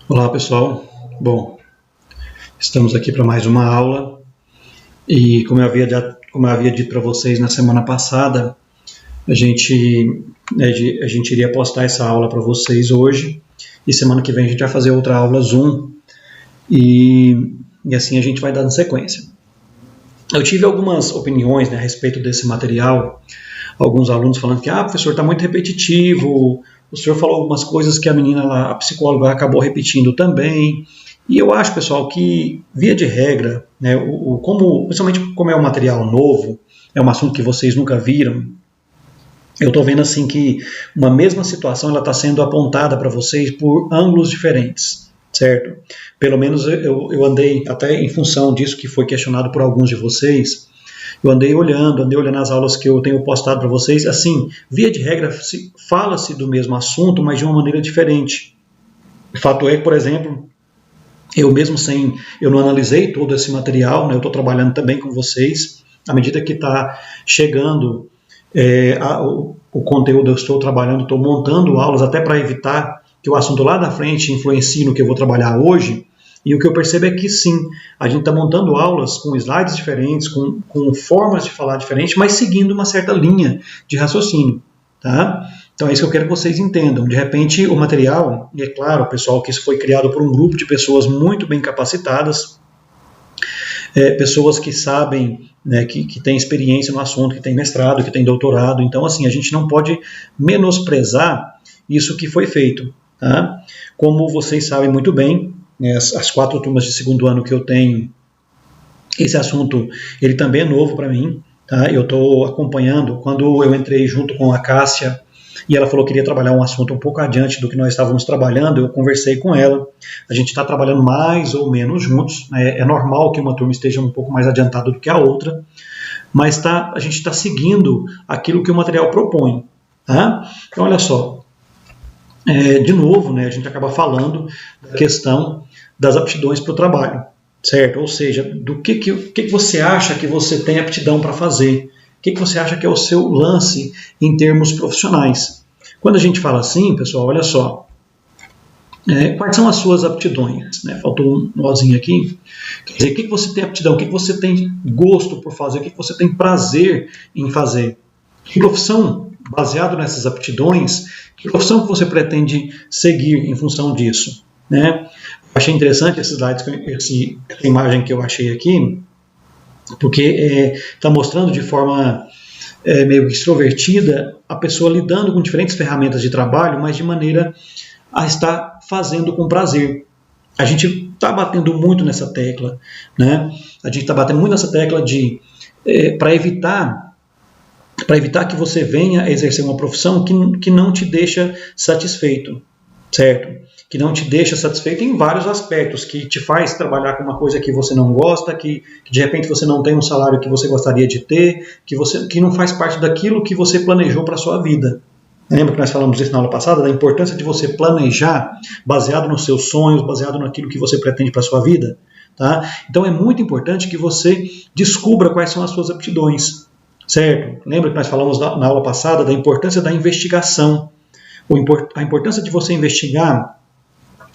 Olá pessoal, bom, estamos aqui para mais uma aula e como eu havia dito para vocês na semana passada, a gente iria postar essa aula para vocês hoje e semana que vem a gente vai fazer outra aula Zoom e assim a gente vai dando sequência. Eu tive algumas opiniões, né, a respeito desse material, alguns alunos falando que professor, está muito repetitivo, o senhor falou algumas coisas que a menina lá, a psicóloga, acabou repetindo também. E eu acho, pessoal, que, via de regra, né, principalmente como é um material novo, é um assunto que vocês nunca viram, eu estou vendo assim que uma mesma situação está sendo apontada para vocês por ângulos diferentes, certo? Pelo menos eu andei, até em função disso que foi questionado por alguns de vocês, eu andei olhando as aulas que eu tenho postado para vocês, assim, via de regra, fala-se do mesmo assunto, mas de uma maneira diferente. O fato é que, por exemplo, eu não analisei todo esse material, né, eu estou trabalhando também com vocês, à medida que está chegando o conteúdo, eu estou trabalhando, estou montando aulas, até para evitar que o assunto lá da frente influencie no que eu vou trabalhar hoje. E o que eu percebo é que sim, a gente está montando aulas com slides diferentes, com formas de falar diferentes, mas seguindo uma certa linha de raciocínio. Tá? Então é isso que eu quero que vocês entendam. De repente o material, e é claro, pessoal, que isso foi criado por um grupo de pessoas muito bem capacitadas, pessoas que sabem, né, que têm experiência no assunto, que têm mestrado, que têm doutorado. Então assim, a gente não pode menosprezar isso que foi feito. Tá? Como vocês sabem muito bem, as 4 turmas de segundo ano que eu tenho, esse assunto ele também é novo para mim, tá? Eu estou acompanhando. Quando eu entrei junto com a Cássia e ela falou que queria trabalhar um assunto um pouco adiante do que nós estávamos trabalhando, eu conversei com ela, a gente está trabalhando mais ou menos juntos, né? É normal que uma turma esteja um pouco mais adiantada do que a outra, mas a gente está seguindo aquilo que o material propõe, tá? Então olha só, de novo, né, a gente acaba falando da questão das aptidões para o trabalho, certo? Ou seja, do que você acha que você tem aptidão para fazer, o que você acha que é o seu lance em termos profissionais. Quando a gente fala assim, pessoal, olha só, quais são as suas aptidões? Né? Faltou um nozinho aqui. Quer dizer, o que você tem aptidão, o que você tem gosto por fazer, o que você tem prazer em fazer. Que profissão, baseado nessas aptidões, que profissão que você pretende seguir em função disso? Né? Achei interessante esses slides, essa imagem que eu achei aqui, porque está mostrando de forma meio extrovertida a pessoa lidando com diferentes ferramentas de trabalho, mas de maneira a estar fazendo com prazer. A gente está batendo muito nessa tecla, né? A gente está batendo muito nessa tecla para evitar que você venha exercer uma profissão que não te deixa satisfeito, certo? Que não te deixa satisfeito em vários aspectos, que te faz trabalhar com uma coisa que você não gosta, que de repente você não tem um salário que você gostaria de ter, que não faz parte daquilo que você planejou para a sua vida. Lembra que nós falamos isso na aula passada, da importância de você planejar baseado nos seus sonhos, baseado naquilo que você pretende para a sua vida? Tá? Então é muito importante que você descubra quais são as suas aptidões, certo? Lembra que nós falamos na aula passada da importância da investigação, a importância de você investigar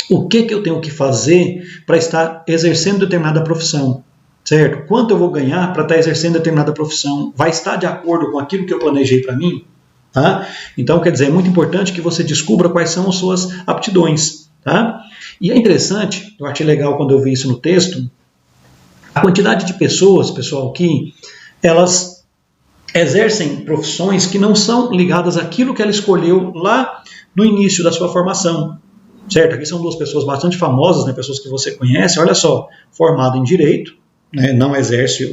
o que eu tenho que fazer para estar exercendo determinada profissão, certo? Quanto eu vou ganhar para estar exercendo determinada profissão? Vai estar de acordo com aquilo que eu planejei para mim? Tá? Então, quer dizer, é muito importante que você descubra quais são as suas aptidões. Tá? E é interessante, eu achei legal quando eu vi isso no texto, a quantidade de pessoas, pessoal, que elas exercem profissões que não são ligadas àquilo que ela escolheu lá no início da sua formação. Certo? Aqui são 2 pessoas bastante famosas, né, pessoas que você conhece, olha só, formado em Direito, né, não exerce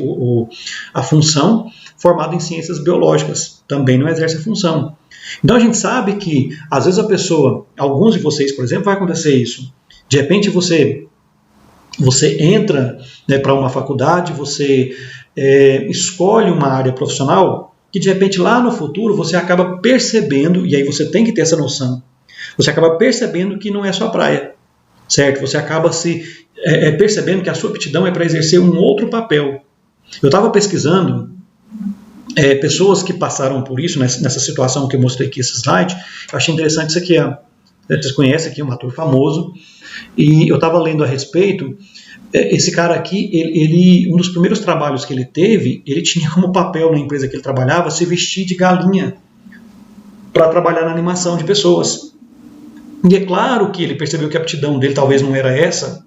a função, formado em Ciências Biológicas, também não exerce a função. Então a gente sabe que, às vezes a pessoa, alguns de vocês, por exemplo, vai acontecer isso, de repente você entra, né, para uma faculdade, você escolhe uma área profissional, que de repente lá no futuro você acaba percebendo, e aí você tem que ter essa noção, você acaba percebendo que não é sua praia, certo? Você acaba percebendo que a sua aptidão é para exercer um outro papel. Eu estava pesquisando pessoas que passaram por isso, nessa situação que eu mostrei aqui, esse slide. Eu achei interessante isso aqui. vocês conhecem aqui, um ator famoso, e eu estava lendo a respeito. Esse cara aqui, um dos primeiros trabalhos que ele teve, ele tinha como papel na empresa que ele trabalhava se vestir de galinha para trabalhar na animação de pessoas. E é claro que ele percebeu que a aptidão dele talvez não era essa,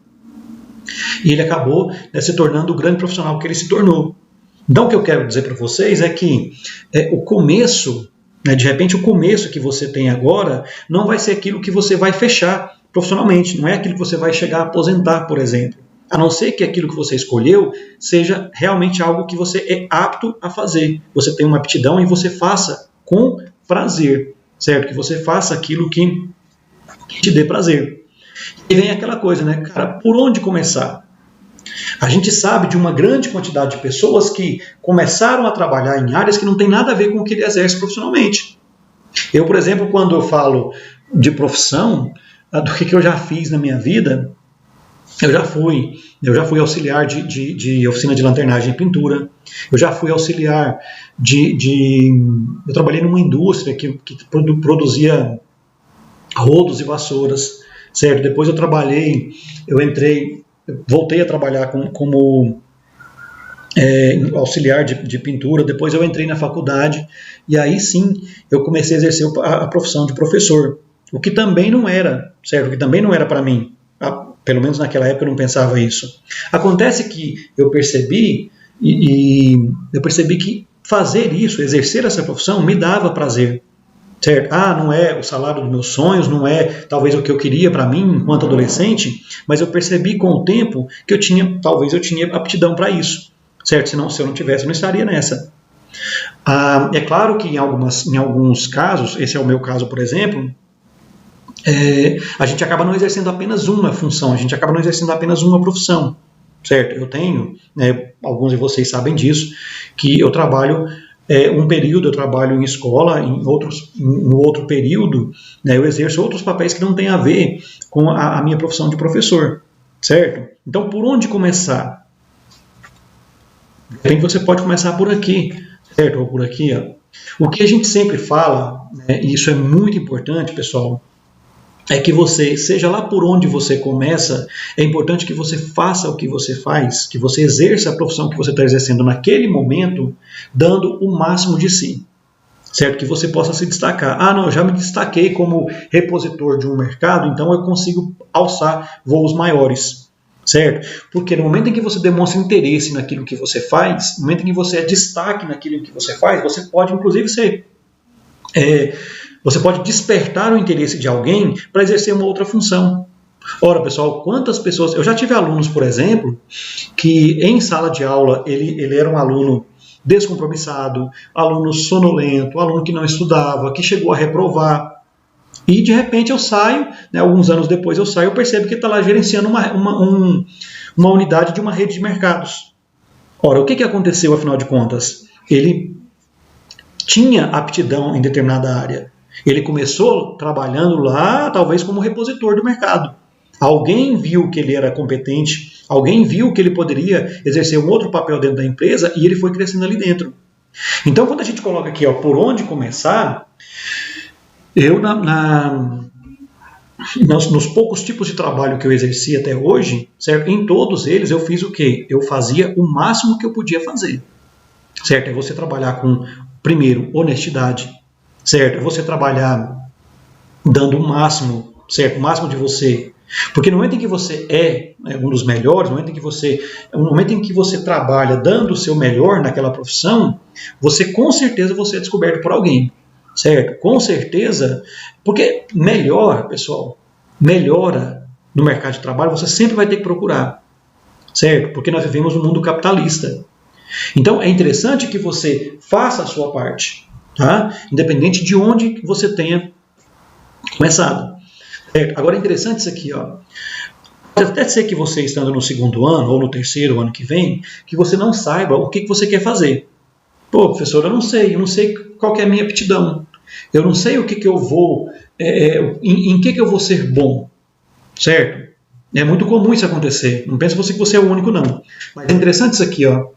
e ele acabou, né, se tornando o grande profissional que ele se tornou. Então o que eu quero dizer para vocês é que o começo, né, de repente o começo que você tem agora não vai ser aquilo que você vai fechar profissionalmente, não é aquilo que você vai chegar a aposentar, por exemplo. A não ser que aquilo que você escolheu seja realmente algo que você é apto a fazer. Você tem uma aptidão e você faça com prazer, certo? Que você faça aquilo que te dê prazer. E vem aquela coisa, né, cara, por onde começar? A gente sabe de uma grande quantidade de pessoas que começaram a trabalhar em áreas que não tem nada a ver com o que ele exerce profissionalmente. Eu, por exemplo, quando eu falo de profissão, do que eu já fiz na minha vida, eu já fui auxiliar de oficina de lanternagem e pintura, eu já fui auxiliar eu trabalhei numa indústria que produzia rodos e vassouras, certo? Depois voltei a trabalhar como auxiliar de pintura, depois eu entrei na faculdade, e aí sim eu comecei a exercer a profissão de professor, o que também não era, certo? O que também não era para mim, pelo menos naquela época eu não pensava isso. Acontece que eu percebi, eu percebi que fazer isso, exercer essa profissão, me dava prazer. Certo? Não é o salário dos meus sonhos, não é talvez o que eu queria para mim enquanto adolescente, mas eu percebi com o tempo que talvez eu tinha aptidão para isso, certo? Se eu não tivesse, eu não estaria nessa. É claro que em alguns casos, esse é o meu caso, por exemplo, a gente acaba não exercendo apenas uma função, a gente acaba não exercendo apenas uma profissão, certo? Eu tenho, alguns de vocês sabem disso, que eu trabalho um período eu trabalho em escola, no outro período, né, eu exerço outros papéis que não têm a ver com a minha profissão de professor, certo? Então, por onde começar? Você pode começar por aqui, certo? Ou por aqui, ó. O que a gente sempre fala, né, e isso é muito importante, pessoal, é que você, seja lá por onde você começa, é importante que você faça o que você faz, que você exerça a profissão que você está exercendo naquele momento, dando o máximo de si, certo? Que você possa se destacar. Não, eu já me destaquei como repositor de um mercado, então eu consigo alçar voos maiores, certo? Porque no momento em que você demonstra interesse naquilo que você faz, no momento em que você é destaque naquilo que você faz, você pode inclusive ser... Você pode despertar o interesse de alguém para exercer uma outra função. Ora, pessoal, quantas pessoas... Eu já tive alunos, por exemplo, que em sala de aula ele era um aluno descompromissado, aluno sonolento, aluno que não estudava, que chegou a reprovar. E, de repente, eu saio, né, alguns anos depois eu percebo que ele está lá gerenciando uma unidade de uma rede de mercados. Ora, o que aconteceu, afinal de contas? Ele tinha aptidão em determinada área. Ele começou trabalhando lá, talvez como repositor do mercado. Alguém viu que ele era competente, alguém viu que ele poderia exercer um outro papel dentro da empresa e ele foi crescendo ali dentro. Então, quando a gente coloca aqui, por onde começar, eu, nos poucos tipos de trabalho que eu exerci até hoje, certo? Em todos eles eu fiz o quê? Eu fazia o máximo que eu podia fazer. Certo? É você trabalhar com, primeiro, honestidade. Certo? É você trabalhar dando o máximo, certo? O máximo de você. Porque no momento em que você é um dos melhores, no momento em que você trabalha dando o seu melhor naquela profissão, com certeza você é descoberto por alguém. Certo? Com certeza, porque pessoal, melhora no mercado de trabalho, você sempre vai ter que procurar. Certo? Porque nós vivemos um mundo capitalista. Então, é interessante que você faça a sua parte, tá? Independente de onde você tenha começado. Certo? Agora, é interessante isso aqui, ó. Pode até ser que você, estando no segundo ano ou no terceiro ano que vem, que você não saiba o que você quer fazer. Pô, professor, eu não sei qual que é a minha aptidão. Eu não sei o que eu vou, em que eu vou ser bom. Certo? É muito comum isso acontecer. Não pense você que você é o único, não. Mas é interessante isso aqui, ó.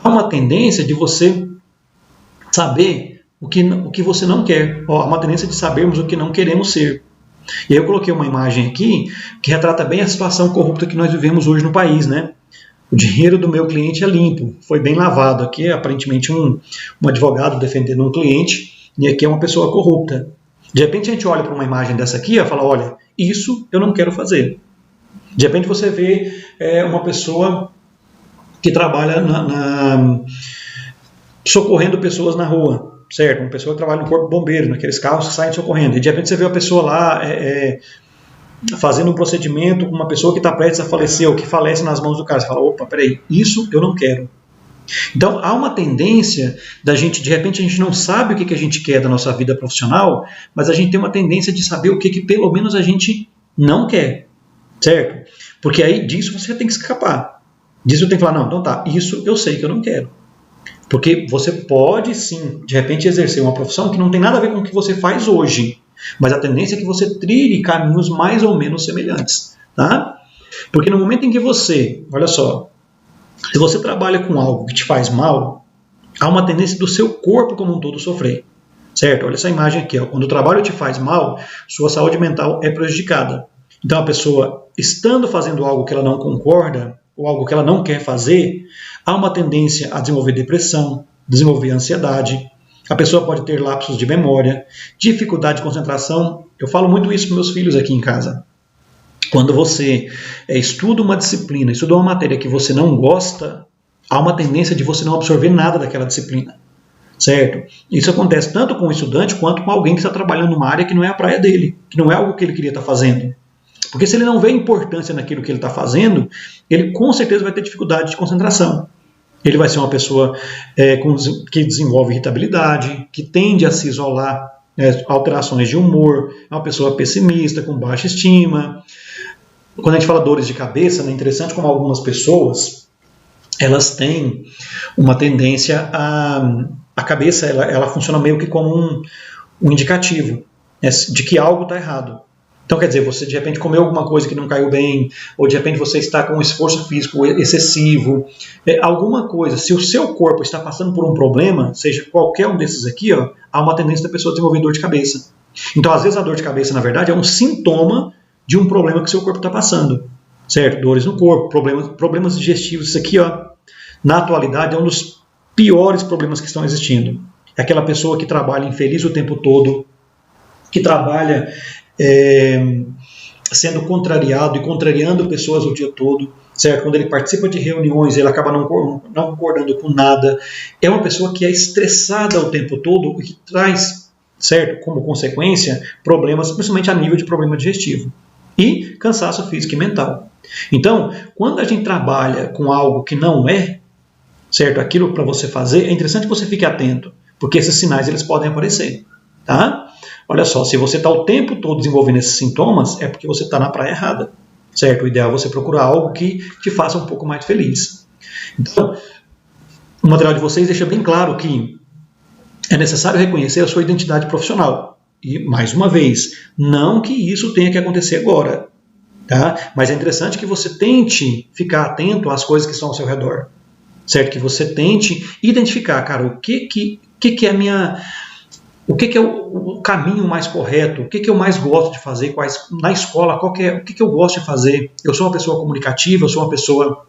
Há uma tendência de você saber o que você não quer. Há uma tendência de sabermos o que não queremos ser. E aí eu coloquei uma imagem aqui que retrata bem a situação corrupta que nós vivemos hoje no país, né? O dinheiro do meu cliente é limpo, foi bem lavado. Aqui é aparentemente um advogado defendendo um cliente, e aqui é uma pessoa corrupta. De repente a gente olha para uma imagem dessa aqui e fala, olha, isso eu não quero fazer. De repente você vê uma pessoa que trabalha socorrendo pessoas na rua, certo? Uma pessoa que trabalha no corpo de bombeiro, naqueles carros que saem socorrendo. E de repente você vê uma pessoa lá fazendo um procedimento com uma pessoa que está prestes a falecer ou que falece nas mãos do cara. Você fala, opa, peraí, isso eu não quero. Então há uma tendência da gente, de repente a gente não sabe o que a gente quer da nossa vida profissional, mas a gente tem uma tendência de saber o que pelo menos a gente não quer, certo? Porque aí disso você tem que escapar. Disso eu tenho que falar, não, então tá, isso eu sei que eu não quero. Porque você pode sim, de repente, exercer uma profissão que não tem nada a ver com o que você faz hoje, mas a tendência é que você trilhe caminhos mais ou menos semelhantes, tá? Porque no momento em que você, olha só, se você trabalha com algo que te faz mal, há uma tendência do seu corpo como um todo sofrer, certo? Olha essa imagem aqui, ó. Quando o trabalho te faz mal, sua saúde mental é prejudicada. Então a pessoa, estando fazendo algo que ela não concorda, ou algo que ela não quer fazer, há uma tendência a desenvolver depressão, desenvolver ansiedade. A pessoa pode ter lapsos de memória, dificuldade de concentração. Eu falo muito isso para meus filhos aqui em casa. Quando você estuda uma disciplina, estuda uma matéria que você não gosta, há uma tendência de você não absorver nada daquela disciplina, certo? Isso acontece tanto com o estudante quanto com alguém que está trabalhando numa área que não é a praia dele, que não é algo que ele queria estar fazendo. Porque se ele não vê importância naquilo que ele está fazendo, ele com certeza vai ter dificuldade de concentração. Ele vai ser uma pessoa que desenvolve irritabilidade, que tende a se isolar, alterações de humor, é uma pessoa pessimista, com baixa estima. Quando a gente fala dores de cabeça, é interessante como algumas pessoas elas têm uma tendência a cabeça ela funciona meio que como um indicativo, né, de que algo está errado. Então, quer dizer, você de repente comeu alguma coisa que não caiu bem, ou de repente você está com um esforço físico excessivo, alguma coisa. Se o seu corpo está passando por um problema, seja qualquer um desses aqui, ó, há uma tendência da pessoa desenvolver dor de cabeça. Então, às vezes a dor de cabeça, na verdade, é um sintoma de um problema que o seu corpo está passando, certo? Dores no corpo, problemas digestivos. Isso aqui, ó, na atualidade, é um dos piores problemas que estão existindo. É aquela pessoa que trabalha infeliz o tempo todo, que trabalha sendo contrariado e contrariando pessoas o dia todo, certo? Quando ele participa de reuniões, ele acaba não concordando com nada. É uma pessoa que é estressada o tempo todo e que traz, certo, como consequência, problemas, principalmente a nível de problema digestivo. E cansaço físico e mental. Então, quando a gente trabalha com algo que não é, certo, aquilo para você fazer, é interessante que você fique atento, porque esses sinais eles podem aparecer, tá? Olha só, se você está o tempo todo desenvolvendo esses sintomas, é porque você está na praia errada, certo? O ideal é você procurar algo que te faça um pouco mais feliz. Então, o material de vocês deixa bem claro que é necessário reconhecer a sua identidade profissional. E, mais uma vez, não que isso tenha que acontecer agora, tá? Mas é interessante que você tente ficar atento às coisas que estão ao seu redor, certo? Que você tente identificar, cara, o que é a minha... O que é o caminho mais correto? O que eu mais gosto de fazer? Na escola, o que eu gosto de fazer? Eu sou uma pessoa comunicativa, eu sou uma pessoa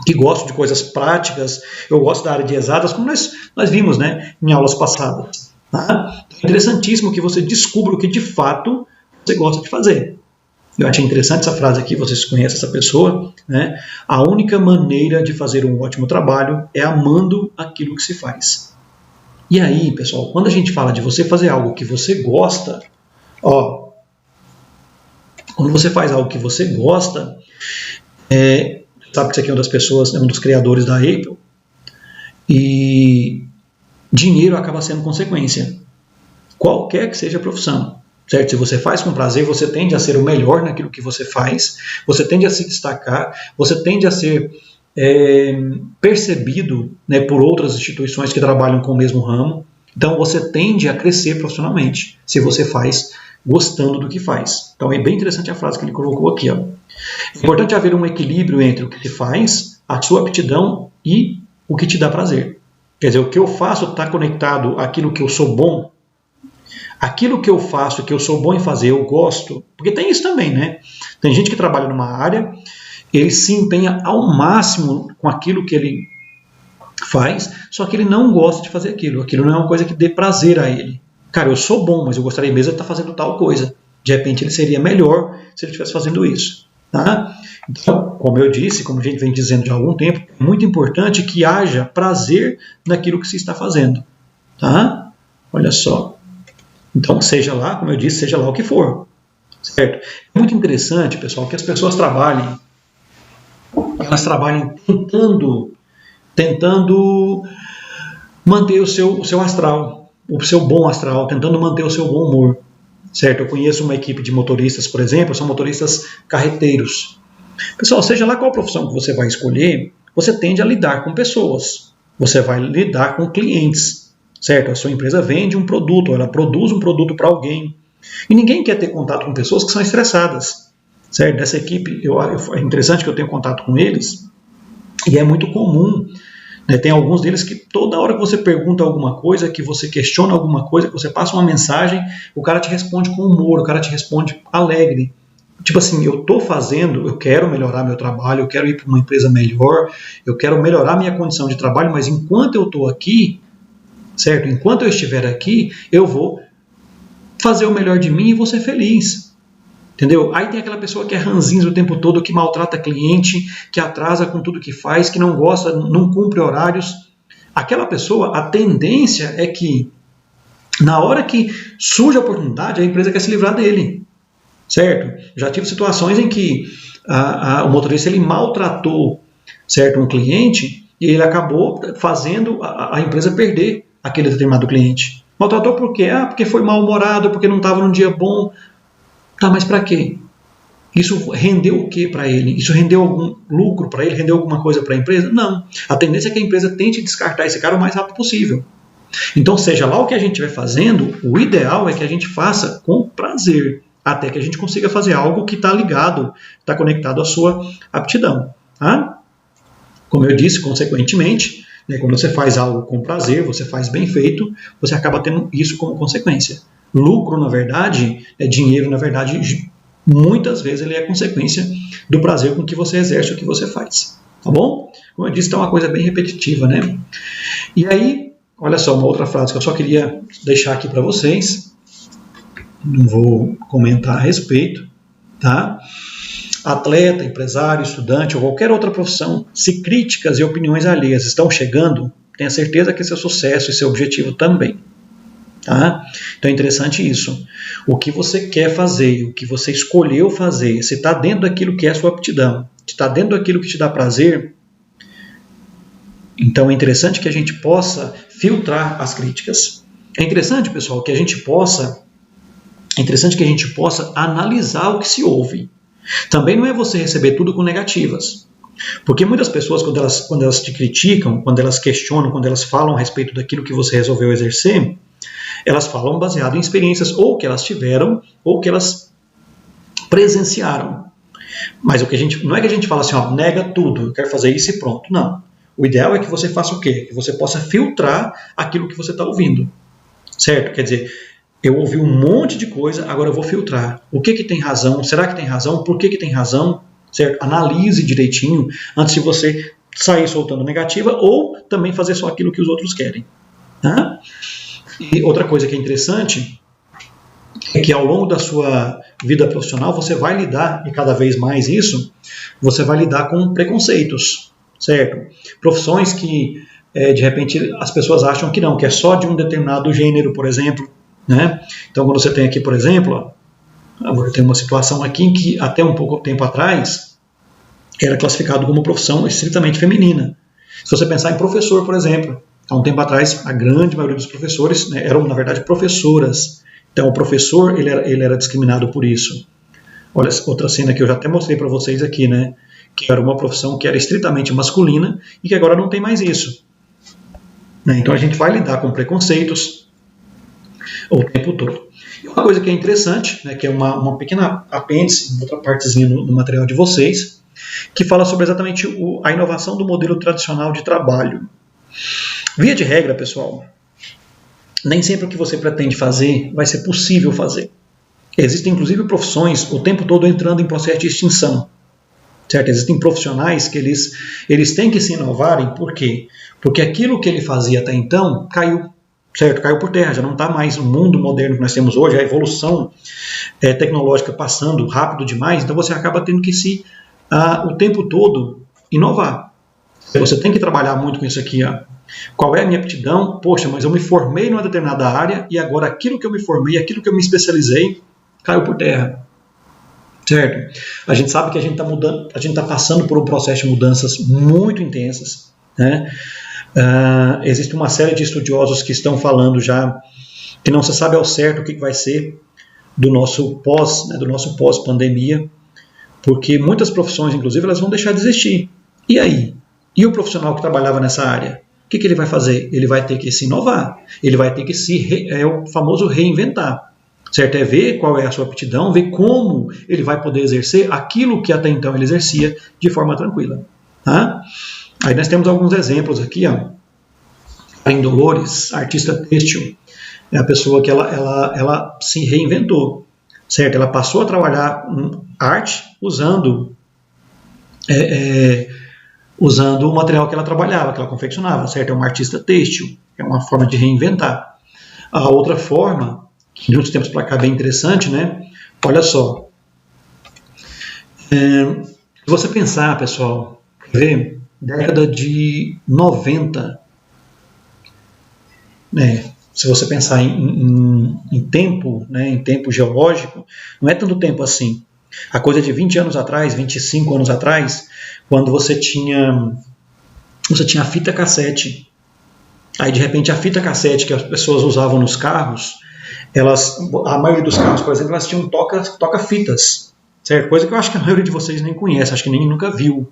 que gosto de coisas práticas, eu gosto da área de exatas, como nós vimos, né, em aulas passadas. Tá? É interessantíssimo que você descubra o que de fato você gosta de fazer. Eu achei interessante essa frase aqui, vocês conhecem essa pessoa, né? A única maneira de fazer um ótimo trabalho é amando aquilo que se faz. E aí, pessoal, quando a gente fala de você fazer algo que você gosta, ó, quando você faz algo que você gosta, sabe que isso aqui é uma das pessoas, é um dos criadores da Apple, e dinheiro acaba sendo consequência, qualquer que seja a profissão, certo? Se você faz com prazer, você tende a ser o melhor naquilo que você faz, você tende a se destacar, você tende a ser percebido, né, por outras instituições que trabalham com o mesmo ramo. Então você tende a crescer profissionalmente, se você faz gostando do que faz. Então é bem interessante a frase que ele colocou aqui, ó. É importante haver um equilíbrio entre o que se faz, a sua aptidão e o que te dá prazer. Quer dizer, o que eu faço está conectado àquilo que eu sou bom, aquilo que eu faço, que eu sou bom em fazer, eu gosto, porque tem isso também, né? Tem gente que trabalha numa área, ele se empenha ao máximo com aquilo que ele faz, só que ele não gosta de fazer aquilo não é uma coisa que dê prazer a ele. Cara, eu sou bom, mas eu gostaria mesmo de estar fazendo tal coisa. De repente ele seria melhor se ele estivesse fazendo isso. Tá? Então, como eu disse, como a gente vem dizendo já há algum tempo, é muito importante que haja prazer naquilo que se está fazendo. Tá? Olha só. Então, seja lá, como eu disse, seja lá o que for. Certo? É muito interessante, pessoal, que as pessoas trabalhem, elas trabalhem tentando manter o seu astral, o seu bom astral, tentando manter o seu bom humor. Certo? Eu conheço uma equipe de motoristas, por exemplo, são motoristas carreteiros. Pessoal, seja lá qual profissão que você vai escolher, você tende a lidar com pessoas. Você vai lidar com clientes. Certo? A sua empresa vende um produto, ela produz um produto para alguém. E ninguém quer ter contato com pessoas que são estressadas. Certo? Dessa equipe, é interessante que eu tenho contato com eles, e é muito comum. Tem alguns deles que toda hora que você pergunta alguma coisa, que você questiona alguma coisa, que você passa uma mensagem, o cara te responde com humor, o cara te responde alegre. Tipo assim, eu estou fazendo, eu quero melhorar meu trabalho, eu quero ir para uma empresa melhor, eu quero melhorar minha condição de trabalho, mas enquanto eu estou aqui, certo? Enquanto eu estiver aqui, eu vou fazer o melhor de mim e vou ser feliz. Entendeu? Aí tem aquela pessoa que é ranzinza o tempo todo, que maltrata cliente, que atrasa com tudo que faz, que não gosta, não cumpre horários. Aquela pessoa, a tendência é que, na hora que surge a oportunidade, a empresa quer se livrar dele. Certo? Já tive situações em que o motorista ele maltratou, certo, um cliente e ele acabou fazendo a empresa perder aquele determinado cliente. Maltratou por quê? Porque foi mal-humorado, porque não estava num dia bom. Tá, mas para quê? Isso rendeu o que para ele? Isso rendeu algum lucro para ele? Rendeu alguma coisa para a empresa? Não. A tendência é que a empresa tente descartar esse cara o mais rápido possível. Então, seja lá o que a gente estiver fazendo, o ideal é que a gente faça com prazer, até que a gente consiga fazer algo que está ligado, está conectado à sua aptidão. Tá? Como eu disse, consequentemente, quando você faz algo com prazer, você faz bem feito, você acaba tendo isso como consequência. Lucro, na verdade, dinheiro, na verdade, muitas vezes ele é consequência do prazer com que você exerce o que você faz. Tá bom? Como eu disse, é uma coisa bem repetitiva, né? E aí, olha só, uma outra frase que eu só queria deixar aqui para vocês. Não vou comentar a respeito, tá? Atleta, empresário, estudante ou qualquer outra profissão, se críticas e opiniões alheias estão chegando, tenha certeza que seu sucesso e seu objetivo também. Tá? Então é interessante isso. O que você quer fazer, o que você escolheu fazer, se está dentro daquilo que é a sua aptidão, se está dentro daquilo que te dá prazer, então é interessante que a gente possa filtrar as críticas. É interessante, pessoal, que a gente possa analisar o que se ouve. Também não é você receber tudo com negativas. Porque muitas pessoas, quando elas te criticam, quando elas questionam, quando elas falam a respeito daquilo que você resolveu exercer, elas falam baseado em experiências ou que elas tiveram ou que elas presenciaram. Mas não é que a gente fala assim, nega tudo, eu quero fazer isso e pronto. Não. O ideal é que você faça o quê? Que você possa filtrar aquilo que você está ouvindo. Certo? Quer dizer, eu ouvi um monte de coisa, agora eu vou filtrar. O que tem razão? Será que tem razão? Por que tem razão? Certo? Analise direitinho antes de você sair soltando negativa ou também fazer só aquilo que os outros querem. Tá? E outra coisa que é interessante é que ao longo da sua vida profissional você vai lidar, e cada vez mais isso, você vai lidar com preconceitos, certo? Profissões que, de repente, as pessoas acham que não, que é só de um determinado gênero, por exemplo. Né? Então, quando você tem aqui, por exemplo, eu tenho uma situação aqui em que até um pouco tempo atrás era classificado como profissão estritamente feminina. Se você pensar em professor, por exemplo, há um tempo atrás, a grande maioria dos professores eram, na verdade, professoras. Então, o professor ele era discriminado por isso. Olha, outra cena que eu já até mostrei para vocês aqui, né? Que era uma profissão que era estritamente masculina e que agora não tem mais isso. Então, a gente vai lidar com preconceitos o tempo todo. E uma coisa que é interessante, que é uma pequena apêndice, outra partezinha no material de vocês, que fala sobre exatamente a inovação do modelo tradicional de trabalho. Via de regra, pessoal, nem sempre o que você pretende fazer vai ser possível fazer. Existem, inclusive, profissões o tempo todo entrando em processo de extinção. Certo? Existem profissionais que eles têm que se inovarem, por quê? Porque aquilo que ele fazia até então caiu, certo? Caiu por terra, já não está mais no mundo moderno que nós temos hoje, a evolução tecnológica passando rápido demais, então você acaba tendo que o tempo todo inovar. Você tem que trabalhar muito com isso aqui, ó. Qual é a minha aptidão? Poxa, mas eu me formei numa determinada área e agora aquilo que eu me formei, aquilo que eu me especializei, caiu por terra. Certo? A gente sabe que a gente está mudando, a gente está passando por um processo de mudanças muito intensas, né? Existe uma série de estudiosos que estão falando já que não se sabe ao certo o que vai ser do nosso pós-pandemia, porque muitas profissões, inclusive, elas vão deixar de existir. E aí? E o profissional que trabalhava nessa área? O que ele vai fazer? Ele vai ter que se inovar, ele vai ter que o famoso reinventar. Certo? É ver qual é a sua aptidão, ver como ele vai poder exercer aquilo que até então ele exercia de forma tranquila. Tá? Aí nós temos alguns exemplos aqui. Karen Dolores, artista têxtil, é a pessoa que ela se reinventou. Certo? Ela passou a trabalhar arte usando o material que ela trabalhava, que ela confeccionava. Certo? É uma artista têxtil, é uma forma de reinventar. A outra forma, de uns tempos para cá, bem interessante, né? Olha só. Se você pensar, pessoal, ver, década de 90, né? Se você pensar em tempo, né? Em tempo geológico, não é tanto tempo assim. A coisa de 20 anos atrás, 25 anos atrás, quando você tinha a fita cassete. Aí, de repente, a fita cassete que as pessoas usavam nos carros, a maioria dos carros, por exemplo, elas tinham toca-fitas, certo? Coisa que eu acho que a maioria de vocês nem conhece, acho que ninguém nunca viu.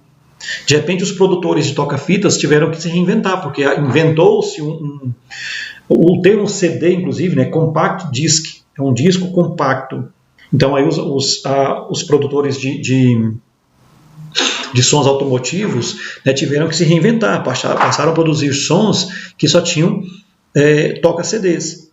De repente, os produtores de toca-fitas tiveram que se reinventar, porque inventou-se o termo CD, inclusive, né, compact disc, é um disco compacto. Então, aí os produtores de sons automotivos, né, tiveram que se reinventar, passaram a produzir sons que só tinham toca-CDs.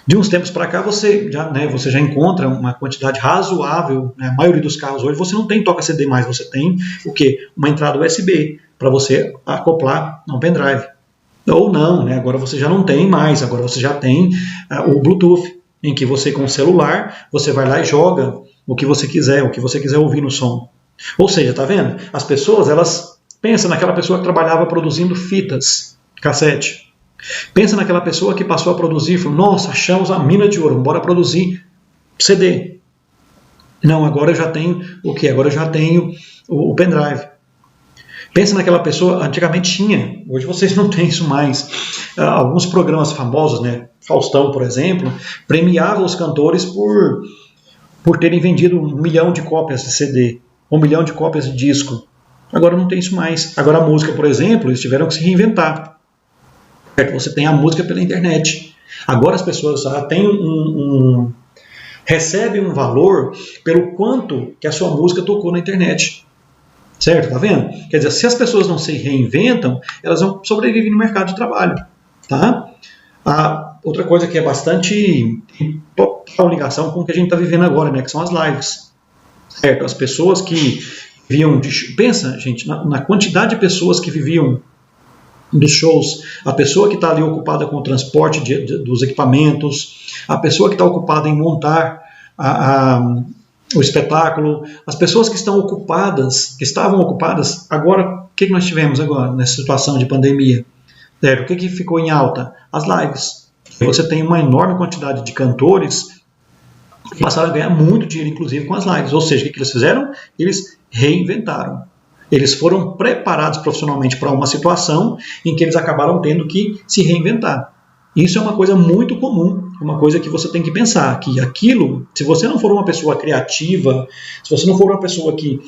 De uns tempos para cá, você já encontra uma quantidade razoável, né? A maioria dos carros hoje você não tem toca-CD mais, você tem o quê? Uma entrada USB para você acoplar a um pendrive. Ou não, né? Agora você já não tem mais, agora você já tem o Bluetooth, em que você com o celular, você vai lá e joga o que você quiser ouvir no som. Ou seja, tá vendo? As pessoas, elas pensam naquela pessoa que trabalhava produzindo fitas, cassete. Pensa naquela pessoa que passou a produzir, falou, nossa, achamos a mina de ouro, bora produzir CD. Não, agora eu já tenho o quê? Agora eu já tenho o pendrive. Pensa naquela pessoa, antigamente tinha, hoje vocês não têm isso mais. Alguns programas famosos, né? Faustão, por exemplo, premiavam os cantores por terem vendido 1 milhão de cópias de CD, 1 milhão de cópias de disco. Agora não tem isso mais. Agora a música, por exemplo, eles tiveram que se reinventar. Você tem a música pela internet. Agora as pessoas recebem um valor pelo quanto que a sua música tocou na internet. Certo? Tá vendo? Quer dizer, se as pessoas não se reinventam, elas vão sobreviver no mercado de trabalho. Tá? Outra coisa que é bastante total ligação com o que a gente está vivendo agora, né? Que são as lives. Certo? As pessoas que viviam... Pensa, gente, na quantidade de pessoas que viviam dos shows, a pessoa que está ali ocupada com o transporte dos equipamentos, a pessoa que está ocupada em montar o espetáculo, as pessoas que estavam ocupadas, agora, o que nós tivemos agora, nessa situação de pandemia? O que ficou em alta? As lives. Você tem uma enorme quantidade de cantores que passaram a ganhar muito dinheiro, inclusive, com as lives. Ou seja, o que eles fizeram? Eles reinventaram. Eles foram preparados profissionalmente para uma situação em que eles acabaram tendo que se reinventar. Isso é uma coisa muito comum, uma coisa que você tem que pensar, que aquilo, se você não for uma pessoa criativa, se você não for uma pessoa que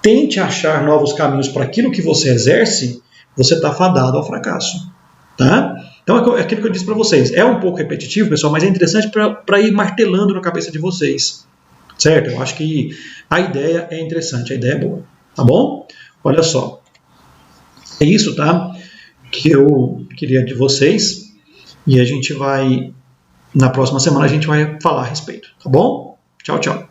tente achar novos caminhos para aquilo que você exerce, você está fadado ao fracasso. Tá? Então é aquilo que eu disse para vocês. É um pouco repetitivo, pessoal, mas é interessante para ir martelando na cabeça de vocês. Certo? Eu acho que a ideia é interessante, a ideia é boa. Tá bom? Olha só. É isso, tá? Que eu queria de vocês. E a gente vai, na próxima semana, a gente vai falar a respeito, tá bom? Tchau, tchau.